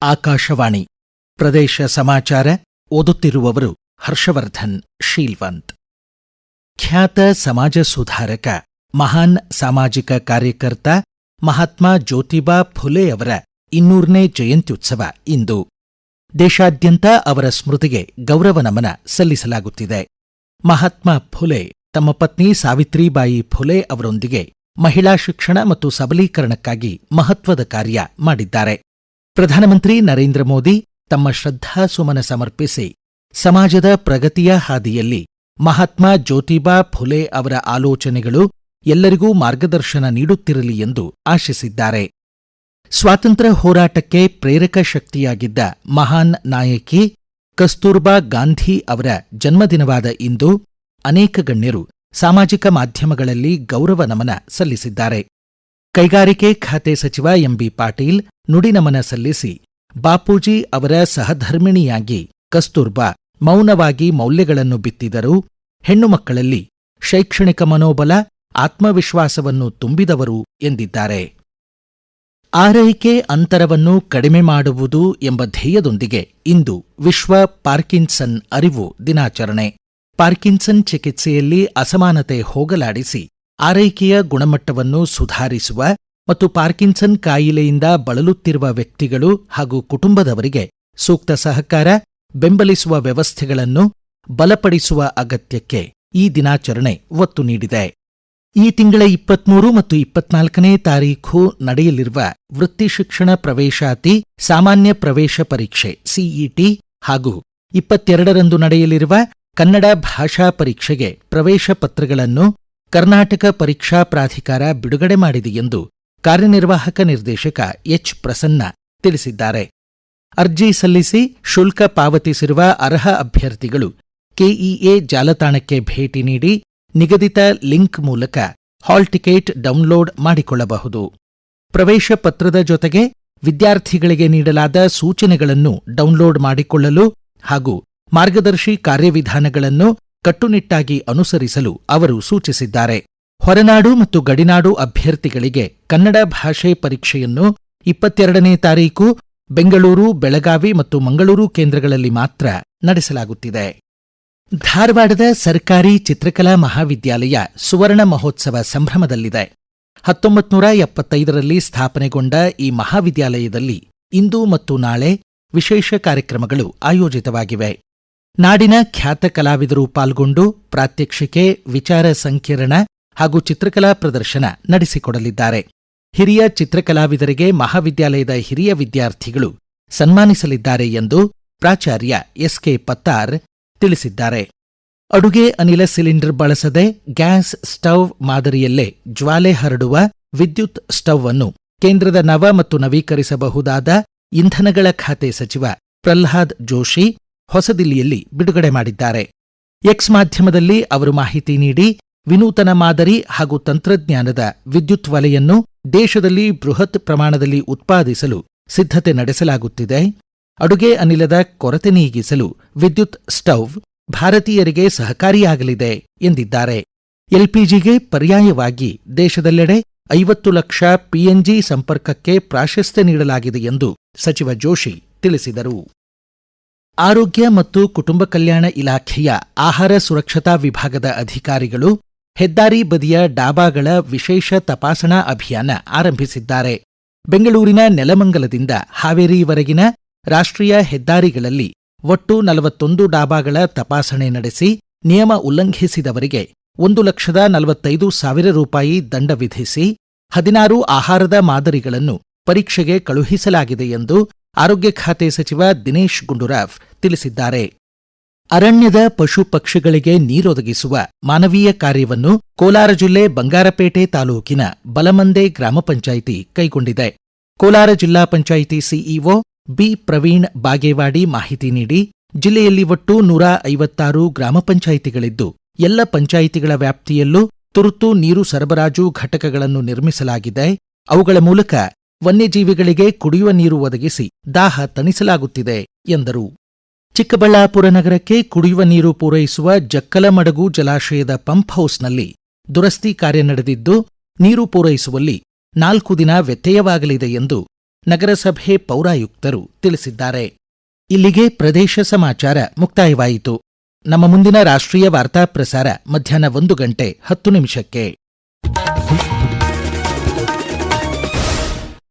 ಆಕಾಶವಾಣಿ ಪ್ರದೇಶ ಸಮಾಚಾರ ಓದುತ್ತಿರುವವರು ಹರ್ಷವರ್ಧನ್ ಶೀಲ್ವಂತ್. ಖ್ಯಾತ ಸಮಾಜ ಸುಧಾರಕ, ಮಹಾನ್ ಸಾಮಾಜಿಕ ಕಾರ್ಯಕರ್ತ ಮಹಾತ್ಮ ಜ್ಯೋತಿಬಾ ಫುಲೆ ಅವರ 200ನೇ ಜಯಂತ್ಯುತ್ಸವ ಇಂದು. ದೇಶಾದ್ಯಂತ ಅವರ ಸ್ಮೃತಿಗೆ ಗೌರವ ನಮನ ಸಲ್ಲಿಸಲಾಗುತ್ತಿದೆ. ಮಹಾತ್ಮ ಫುಲೆ ತಮ್ಮ ಪತ್ನಿ ಸಾವಿತ್ರಿಬಾಯಿ ಫುಲೆ ಅವರೊಂದಿಗೆ ಮಹಿಳಾ ಶಿಕ್ಷಣ ಮತ್ತು ಸಬಲೀಕರಣಕ್ಕಾಗಿ ಮಹತ್ವದ ಕಾರ್ಯ ಮಾಡಿದ್ದಾರೆ. ಪ್ರಧಾನಮಂತ್ರಿ ನರೇಂದ್ರ ಮೋದಿ ತಮ್ಮ ಶ್ರದ್ಧಾಸುಮನ ಸಮರ್ಪಿಸಿ ಸಮಾಜದ ಪ್ರಗತಿಯ ಹಾದಿಯಲ್ಲಿ ಮಹಾತ್ಮ ಜ್ಯೋತಿಬಾ ಫುಲೆ ಅವರ ಆಲೋಚನೆಗಳು ಎಲ್ಲರಿಗೂ ಮಾರ್ಗದರ್ಶನ ನೀಡುತ್ತಿರಲಿ ಎಂದು ಆಶಿಸಿದ್ದಾರೆ. ಸ್ವಾತಂತ್ರ್ಯ ಹೋರಾಟಕ್ಕೆ ಪ್ರೇರಕ ಶಕ್ತಿಯಾಗಿದ್ದ ಮಹಾನ್ ನಾಯಕಿ ಕಸ್ತೂರ್ಬಾ ಗಾಂಧಿ ಅವರ ಜನ್ಮದಿನವಾದ ಇಂದು ಅನೇಕ ಗಣ್ಯರು ಸಾಮಾಜಿಕ ಮಾಧ್ಯಮಗಳಲ್ಲಿ ಗೌರವ ನಮನ ಸಲ್ಲಿಸಿದ್ದಾರೆ. ಕೈಗಾರಿಕೆ ಖಾತೆ ಸಚಿವ ಎಂಬಿ ಪಾಟೀಲ್ ನುಡಿನಮನ ಸಲ್ಲಿಸಿ, ಬಾಪೂಜಿ ಅವರ ಸಹಧರ್ಮಿಣಿಯಾಗಿ ಕಸ್ತೂರ್ಬಾ ಮೌನವಾಗಿ ಮೌಲ್ಯಗಳನ್ನು ಬಿತ್ತಿದರು, ಹೆಣ್ಣು ಮಕ್ಕಳಲ್ಲಿ ಶೈಕ್ಷಣಿಕ ಮನೋಬಲ, ಆತ್ಮವಿಶ್ವಾಸವನ್ನು ತುಂಬಿದವರು ಎಂದಿದ್ದಾರೆ. ಆರೈಕೆ ಅಂತರವನ್ನು ಕಡಿಮೆ ಮಾಡುವುದು ಎಂಬ ಧ್ಯೇಯದೊಂದಿಗೆ ಇಂದು ವಿಶ್ವ ಪಾರ್ಕಿನ್ಸನ್ ಅರಿವು ದಿನಾಚರಣೆ. ಪಾರ್ಕಿನ್ಸನ್ ಚಿಕಿತ್ಸೆಯಲ್ಲಿ ಅಸಮಾನತೆ ಹೋಗಲಾಡಿಸಿ ಆರೈಕೆಯ ಗುಣಮಟ್ಟವನ್ನು ಸುಧಾರಿಸುವ ಮತ್ತು ಪಾರ್ಕಿನ್ಸನ್ ಕಾಯಿಲೆಯಿಂದ ಬಳಲುತ್ತಿರುವ ವ್ಯಕ್ತಿಗಳು ಹಾಗೂ ಕುಟುಂಬದವರಿಗೆ ಸೂಕ್ತ ಸಹಕಾರ, ಬೆಂಬಲಿಸುವ ವ್ಯವಸ್ಥೆಗಳನ್ನು ಬಲಪಡಿಸುವ ಅಗತ್ಯಕ್ಕೆ ಈ ದಿನಾಚರಣೆ ಒತ್ತು ನೀಡಿದೆ. ಈ ತಿಂಗಳ 23 ಮತ್ತು 24ನೇ ತಾರೀಖು ನಡೆಯಲಿರುವ ವೃತ್ತಿ ಶಿಕ್ಷಣ ಪ್ರವೇಶಾತಿ ಸಾಮಾನ್ಯ ಪ್ರವೇಶ ಪರೀಕ್ಷೆ ಸಿಇಟಿ ಹಾಗೂ 22ರಂದು ನಡೆಯಲಿರುವ ಕನ್ನಡ ಭಾಷಾ ಪರೀಕ್ಷೆಗೆ ಪ್ರವೇಶ ಪತ್ರಗಳನ್ನು ಕರ್ನಾಟಕ ಪರೀಕ್ಷಾ ಪ್ರಾಧಿಕಾರ ಬಿಡುಗಡೆ ಮಾಡಿದೆ ಎಂದು ಕಾರ್ಯನಿರ್ವಾಹಕ ನಿರ್ದೇಶಕ ಎಚ್ ಪ್ರಸನ್ನ ತಿಳಿಸಿದ್ದಾರೆ. ಅರ್ಜಿ ಸಲ್ಲಿಸಿ ಶುಲ್ಕ ಪಾವತಿಸಿರುವ ಅರ್ಹ ಅಭ್ಯರ್ಥಿಗಳು ಕೆಇಎ ಜಾಲತಾಣಕ್ಕೆ ಭೇಟಿ ನೀಡಿ ನಿಗದಿತ ಲಿಂಕ್ ಮೂಲಕ ಹಾಲ್ ಟಿಕೆಟ್ ಡೌನ್ಲೋಡ್ ಮಾಡಿಕೊಳ್ಳಬಹುದು. ಪ್ರವೇಶ ಪತ್ರದ ಜೊತೆಗೆ ವಿದ್ಯಾರ್ಥಿಗಳಿಗೆ ನೀಡಲಾದ ಸೂಚನೆಗಳನ್ನು ಡೌನ್ಲೋಡ್ ಮಾಡಿಕೊಳ್ಳಲು ಹಾಗೂ ಮಾರ್ಗದರ್ಶಿ ಕಾರ್ಯವಿಧಾನಗಳನ್ನು ಕಟ್ಟುನಿಟ್ಟಾಗಿ ಅನುಸರಿಸಲು ಅವರು ಸೂಚಿಸಿದ್ದಾರೆ. ಹೊರನಾಡು ಮತ್ತು ಗಡಿನಾಡು ಅಭ್ಯರ್ಥಿಗಳಿಗೆ ಕನ್ನಡ ಭಾಷೆ ಪರೀಕ್ಷೆಯನ್ನು 22ನೇ ತಾರೀಕು ಬೆಂಗಳೂರು, ಬೆಳಗಾವಿ ಮತ್ತು ಮಂಗಳೂರು ಕೇಂದ್ರಗಳಲ್ಲಿ ಮಾತ್ರ ನಡೆಸಲಾಗುತ್ತಿದೆ. ಧಾರವಾಡದ ಸರ್ಕಾರಿ ಚಿತ್ರಕಲಾ ಮಹಾವಿದ್ಯಾಲಯ ಸುವರ್ಣ ಮಹೋತ್ಸವ ಸಂಭ್ರಮದಲ್ಲಿದೆ. 1975ರಲ್ಲಿ ಸ್ಥಾಪನೆಗೊಂಡ ಈ ಮಹಾವಿದ್ಯಾಲಯದಲ್ಲಿ ಇಂದು ಮತ್ತು ನಾಳೆ ವಿಶೇಷ ಕಾರ್ಯಕ್ರಮಗಳು ಆಯೋಜಿತವಾಗಿವೆ. ನಾಡಿನ ಖ್ಯಾತ ಕಲಾವಿದರು ಪಾಲ್ಗೊಂಡು ಪ್ರಾತ್ಯಕ್ಷಿಕೆ, ವಿಚಾರ ಸಂಕಿರಣ ಹಾಗೂ ಚಿತ್ರಕಲಾ ಪ್ರದರ್ಶನ ನಡೆಸಿಕೊಡಲಿದ್ದಾರೆ. ಹಿರಿಯ ಚಿತ್ರಕಲಾವಿದರಿಗೆ ಮಹಾವಿದ್ಯಾಲಯದ ಹಿರಿಯ ವಿದ್ಯಾರ್ಥಿಗಳು ಸನ್ಮಾನಿಸಲಿದ್ದಾರೆ ಎಂದು ಪ್ರಾಚಾರ್ಯ ಎಸ್ಕೆ ಪತ್ತಾರ್ ತಿಳಿಸಿದ್ದಾರೆ. ಅಡುಗೆ ಅನಿಲ ಸಿಲಿಂಡರ್ ಬಳಸದೆ ಗ್ಯಾಸ್ ಸ್ಟವ್ ಮಾದರಿಯಲ್ಲೇ ಜ್ವಾಲೆ ಹರಡುವ ವಿದ್ಯುತ್ ಸ್ಟವ್ ಅನ್ನು ಕೇಂದ್ರದ ನವ ಮತ್ತು ನವೀಕರಿಸಬಹುದಾದ ಇಂಧನಗಳ ಖಾತೆ ಸಚಿವ ಪ್ರಹ್ಲಾದ್ ಜೋಶಿ ಹೊಸದಿಲ್ಲಿಯಲ್ಲಿ ಬಿಡುಗಡೆ ಮಾಡಿದ್ದಾರೆ. ಎಕ್ಸ್ ಮಾಧ್ಯಮದಲ್ಲಿ ಅವರು ಮಾಹಿತಿ ನೀಡಿ, ವಿನೂತನ ಮಾದರಿ ಹಾಗೂ ತಂತ್ರಜ್ಞಾನದ ವಿದ್ಯುತ್ ವಲೆಯನ್ನು ದೇಶದಲ್ಲಿ ಬೃಹತ್ ಪ್ರಮಾಣದಲ್ಲಿ ಉತ್ಪಾದಿಸಲು ಸಿದ್ಧತೆ ನಡೆಸಲಾಗುತ್ತಿದೆ. ಅಡುಗೆ ಅನಿಲದ ಕೊರತೆ ನೀಗಿಸಲು ವಿದ್ಯುತ್ ಸ್ಟವ್ ಭಾರತೀಯರಿಗೆ ಸಹಕಾರಿಯಾಗಲಿದೆ ಎಂದಿದ್ದಾರೆ. ಎಲ್ಪಿಜಿಗೆ ಪರ್ಯಾಯವಾಗಿ ದೇಶದೆಲ್ಲೆಡೆ 50 ಲಕ್ಷ ಪಿಎನ್ಜಿ ಸಂಪರ್ಕಕ್ಕೆ ಪ್ರಾಶಸ್ತ್ಯ ನೀಡಲಾಗಿದೆ ಎಂದು ಸಚಿವ ಜೋಶಿ ತಿಳಿಸಿದರು. ಆರೋಗ್ಯ ಮತ್ತು ಕುಟುಂಬ ಕಲ್ಯಾಣ ಇಲಾಖೆಯ ಆಹಾರ ಸುರಕ್ಷತಾ ವಿಭಾಗದ ಅಧಿಕಾರಿಗಳು ಹೆದ್ದಾರಿ ಬದಿಯ ಡಾಬಾಗಳ ವಿಶೇಷ ತಪಾಸಣಾ ಅಭಿಯಾನ ಆರಂಭಿಸಿದ್ದಾರೆ. ಬೆಂಗಳೂರಿನ ನೆಲಮಂಗಲದಿಂದ ಹಾವೇರಿವರೆಗಿನ ರಾಷ್ಟ್ರೀಯ ಹೆದ್ದಾರಿಗಳಲ್ಲಿ ಒಟ್ಟು 41 ಡಾಬಾಗಳ ತಪಾಸಣೆ ನಡೆಸಿ ನಿಯಮ ಉಲ್ಲಂಘಿಸಿದವರಿಗೆ 1,45,000 ರೂಪಾಯಿ ದಂಡ ವಿಧಿಸಿ 16 ಆಹಾರದ ಮಾದರಿಗಳನ್ನು ಪರೀಕ್ಷೆಗೆ ಕಳುಹಿಸಲಾಗಿದೆ ಎಂದು ಆರೋಗ್ಯ ಖಾತೆ ಸಚಿವ ದಿನೇಶ್ ಗುಂಡೂರಾವ್ ತಿಳಿಸಿದ್ದಾರೆ. ಅರಣ್ಯದ ಪಶು ಪಕ್ಷಿಗಳಿಗೆ ನೀರೊದಗಿಸುವ ಮಾನವೀಯ ಕಾರ್ಯವನ್ನು ಕೋಲಾರ ಜಿಲ್ಲೆ ಬಂಗಾರಪೇಟೆ ತಾಲೂಕಿನ ಬಲಮಂದೆ ಗ್ರಾಮ ಪಂಚಾಯಿತಿ ಕೈಗೊಂಡಿದೆ. ಕೋಲಾರ ಜಿಲ್ಲಾ ಪಂಚಾಯಿತಿ ಸಿಇಒ ಬಿ ಪ್ರವೀಣ್ ಬಾಗೇವಾಡಿ ಮಾಹಿತಿ ನೀಡಿ, ಜಿಲ್ಲೆಯಲ್ಲಿ ಒಟ್ಟು 156 ಗ್ರಾಮ ಪಂಚಾಯಿತಿಗಳಿದ್ದು ಎಲ್ಲ ಪಂಚಾಯಿತಿಗಳ ವ್ಯಾಪ್ತಿಯಲ್ಲೂ ತುರ್ತು ನೀರು ಸರಬರಾಜು ಘಟಕಗಳನ್ನು ನಿರ್ಮಿಸಲಾಗಿದೆ. ಅವುಗಳ ಮೂಲಕ ವನ್ಯಜೀವಿಗಳಿಗೆ ಕುಡಿಯುವ ನೀರು ಒದಗಿಸಿ ದಾಹ ತಣಿಸಲಾಗುತ್ತಿದೆ ಎಂದರು. ಚಿಕ್ಕಬಳ್ಳಾಪುರ ನಗರಕ್ಕೆ ಕುಡಿಯುವ ನೀರು ಪೂರೈಸುವ ಜಕ್ಕಲಮಡಗು ಜಲಾಶಯದ ಪಂಪ್ ಹೌಸ್ನಲ್ಲಿ ದುರಸ್ತಿ ಕಾರ್ಯ ನಡೆದಿದ್ದು, ನೀರು ಪೂರೈಸುವಲ್ಲಿ 4 ದಿನ ವ್ಯತ್ಯಯವಾಗಲಿದೆ ಎಂದು ನಗರಸಭೆ ಪೌರಾಯುಕ್ತರು ತಿಳಿಸಿದ್ದಾರೆ. ಇಲ್ಲಿಗೆ ಪ್ರದೇಶ ಸಮಾಚಾರ ಮುಕ್ತಾಯವಾಯಿತು. ನಮ್ಮ ಮುಂದಿನ ರಾಷ್ಟ್ರೀಯ ವಾರ್ತಾ ಪ್ರಸಾರ ಮಧ್ಯಾಹ್ನ 1:10 ನಿಮಿಷಕ್ಕೆ.